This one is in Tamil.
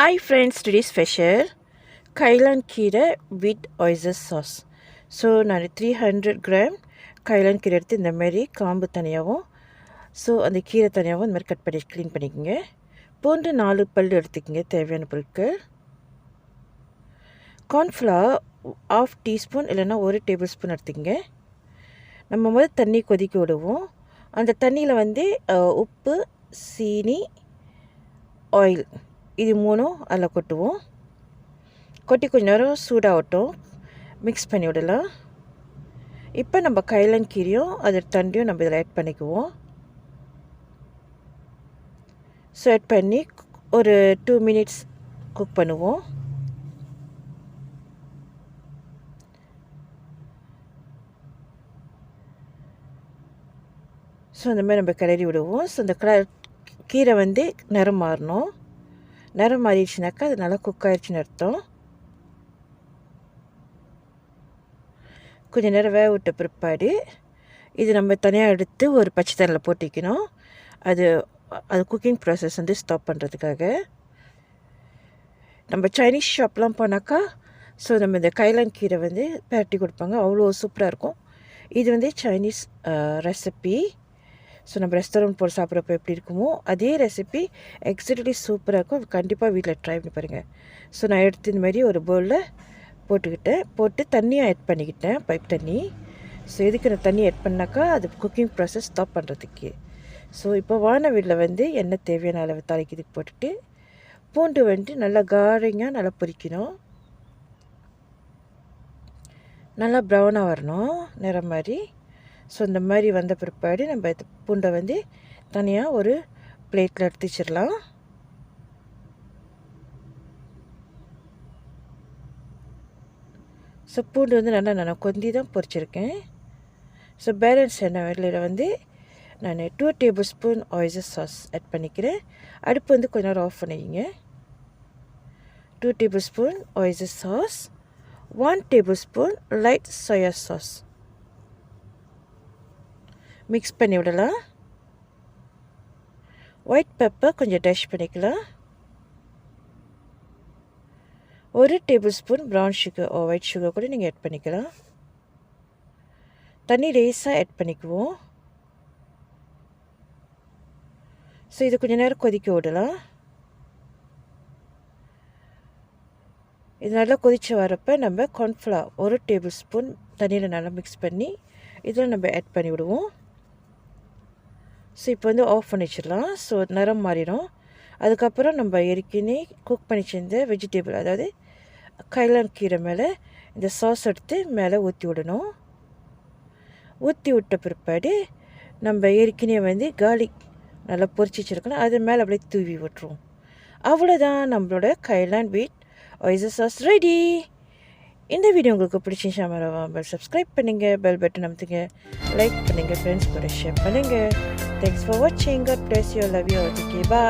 Hi friends, today's special Kailan கீரை with oyster sauce. ஸோ நான் 300 கிராம் கைலான் கீரை எடுத்து இந்த மாதிரி காம்பு தனியாகவும் அந்த கீரை தனியாகவும் இந்த மாதிரி கட் பண்ணி க்ளீன் பண்ணிக்கோங்க. பூண்டு 4 பல் எடுத்துக்கோங்க. தேவையான பொருட்கள் கார்ன்ஃப்ளவர் 1/2 டீஸ்பூன் இல்லைன்னா 1 டேபிள் ஸ்பூன் எடுத்துக்கோங்க. நம்ம முதல் தண்ணி கொதிக்க விடுவோம். அந்த தண்ணியில் உப்பு, சீனி, ஆயில் இது மூணும் அதில் கொட்டுவோம். கொட்டி கொஞ்ச நேரம் சூடாகட்டும், மிக்ஸ் பண்ணி விடலாம். இப்போ நம்ம கைலான் கீரையும் அதோட தண்டையும் நம்ம இதில் ஆட் பண்ணிக்குவோம். ஸோ ஆட் பண்ணி ஒரு 2 மினிட்ஸ் குக் பண்ணுவோம். ஸோ அந்த மாதிரி நம்ம கிளறி விடுவோம். ஸோ அந்த கீரை நிறம் மாறணும். நிறம் மாறிடுச்சுனாக்கா அது நல்லா குக் ஆயிடுச்சுன்னு அர்த்தம். கொஞ்சம் நேரம் வேக விட்ட பிற்பாடு இது நம்ம தனியாக எடுத்து ஒரு பச்சை தண்ணியில் போட்டிக்கணும். அது குக்கிங் ப்ராசஸ் ஸ்டாப் பண்ணுறதுக்காக. நம்ம சைனீஸ் ஷாப்லாம் போனாக்கா நம்ம இந்த கைலான் கீரை பரட்டி கொடுப்பாங்க. அவ்வளோ சூப்பராக இருக்கும். இது சைனீஸ் ரெசிபி. ஸோ நம்ம ரெஸ்டாரண்ட் போய் சாப்பிட்றப்ப எப்படி இருக்குமோ அதே ரெசிபி எக்ஸாக்ட்லி சூப்பராக இருக்கும். கண்டிப்பாக வீட்டில் ட்ரை பண்ணி பாருங்கள். ஸோ நான் எடுத்து இந்த மாதிரி ஒரு பவுலில் போட்டு தண்ணியை ஆட் பண்ணிக்கிட்டேன், பைப் தண்ணி. ஸோ எதுக்கு நான் தண்ணி ஆட் பண்ணாக்கா அது குக்கிங் ப்ராசஸ் ஸ்டாப் பண்ணுறதுக்கு. ஸோ இப்போ வானவில்ல எண்ணெய் தேவையான அளவு தாளிக்கிறதுக்கு போட்டுட்டு பூண்டு நல்லா காரிங்காக நல்லா பொரிக்கணும். நல்லா ப்ரௌனாக வரணும் நிறம் மாதிரி. ஸோ இந்த மாதிரி வந்த பிற்பாடு நம்ம பூண்டை தனியாக ஒரு பிளேட்டில் எடுத்து வச்சிடலாம். ஸோ பூண்டு நல்லா கொந்தி தான் பொரிச்சிருக்கேன். ஸோ பேலன்ஸ் எண்ணெயில் நான் 2 tablespoon oyster sauce add பண்ணிக்கிறேன். அடுப்பு கொஞ்ச நேரம் ஆஃப் பண்ணிக்கிங்க. 2 tablespoon oyster sauce, 1 tablespoon light soy sauce mix பண்ணி விடலாம். ஒயிட் பெப்பர் கொஞ்சம் டேஷ் பண்ணிக்கலாம். 1 tablespoon brown sugar white sugar கூட நீங்கள் ஆட் பண்ணிக்கலாம். தண்ணி லேசாக ஆட் பண்ணிக்குவோம். ஸோ இது கொஞ்சம் நேரம் கொதிக்க விடலாம். இது நல்லா கொதித்து வரப்போ நம்ம கார்ன்ஃப்ளவர் 1 டேபிள் ஸ்பூன் தண்ணியில் நல்லா மிக்ஸ் பண்ணி இதில் நம்ம ஆட் பண்ணி விடுவோம். ஸோ இப்போ ஆஃப் பண்ணி வச்சிடலாம். ஸோ நிறம் மாறிடும். அதுக்கப்புறம் நம்ம ஏற்கனவே குக் பண்ணி வச்சிருந்த வெஜிடபிள், அதாவது கைலான் கீரை மேலே இந்த சாஸ் எடுத்து மேலே ஊற்றி விடணும். ஊற்றி விட்ட பிற்பாடு நம்ம ஏற்கனவே கார்லிக் நல்லா பொரிச்சு வச்சுருக்கணும், அது மேலே அப்படியே தூவி விட்டுருவோம். அவ்வளோதான், நம்மளோட kailan with oyster sauce ready. இந்த வீடியோ உங்களுக்கு பிடிச்சிருந்துச்சா மறக்காம சப்ஸ்கிரைப் பண்ணுங்கள், பெல் பட்டன் அமுத்துங்க, லைக் பண்ணுங்கள், ஃப்ரெண்ட்ஸ் கூட ஷேர் பண்ணுங்கள். தேங்க்ஸ் ஃபார் வாட்சிங். God bless you. Love you. Okay, bye.